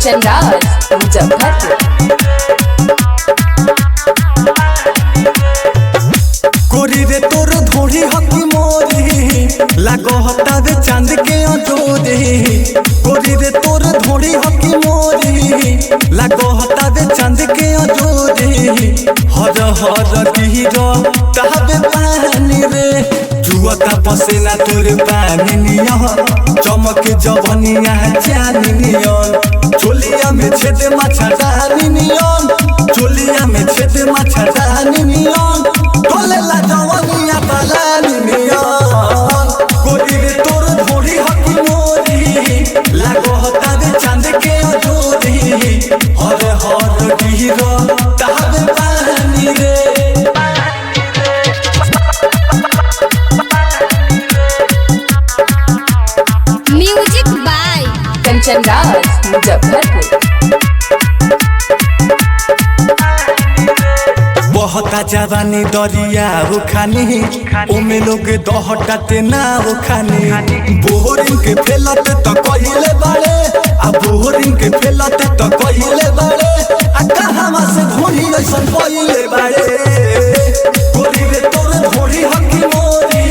कंचन राज मुजफ्फरपुर। कोरी रे तोर धोड़ी हकी मोरी लागो हतावे चांद के अजोरी। कोरी रे तोर धोड़ी हकी मोरी लागो हतावे चांद के अजोरी। हर हर गिरो तहबे पानी रे जुआता पसेना तोर पानी नियन चमक जवनिया जानी नियन। चोलिया में छेद मछड़ानी नियन चोलिया में छेद मछड़ानी नियन टोलेला जवनिया पलानी नियन। कोरी रे तोर धोड़ी हकी मोरी लागो हतावे चांद के अजोरी। हर हर गिरो तहबे पानी रे। Music by Kanchan Raj Muzaffarpur. बहता जवानी दरिया खानी ओमे लोग दहटाते ना खानी। बोरिंग के फेलते तो कहिले बाड़े आ बोरिंग के फेलते तो कहिले बाड़े आ कहां से धोनी ऐसन पहिले बाड़े। कोरी रे तोर धोड़ी हकी मोरी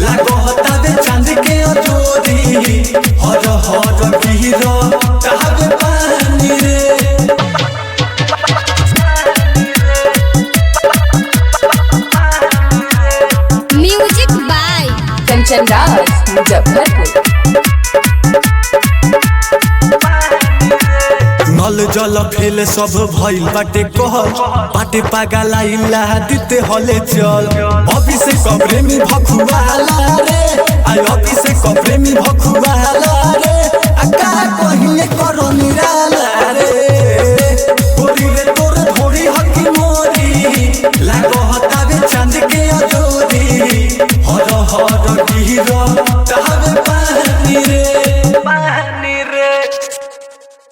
लागो हतावे चांद के अजोरी। हर हर गिरो तहबे पानी रे। Music by Kanchan Raj Muzaffarpur. नल जल फेल सब भइल बाटे कहल बाटे पागला इला दिते हले चल। अभिषेक प्रेमी भखुआला रे आई अभिषेक प्रेमी भखुआला रे आ का कहिए करो निराला रे। कोरी रे तोर धोड़ी हकी मोरी लागो हतावे चांद के अजोरी। हर हर गिरो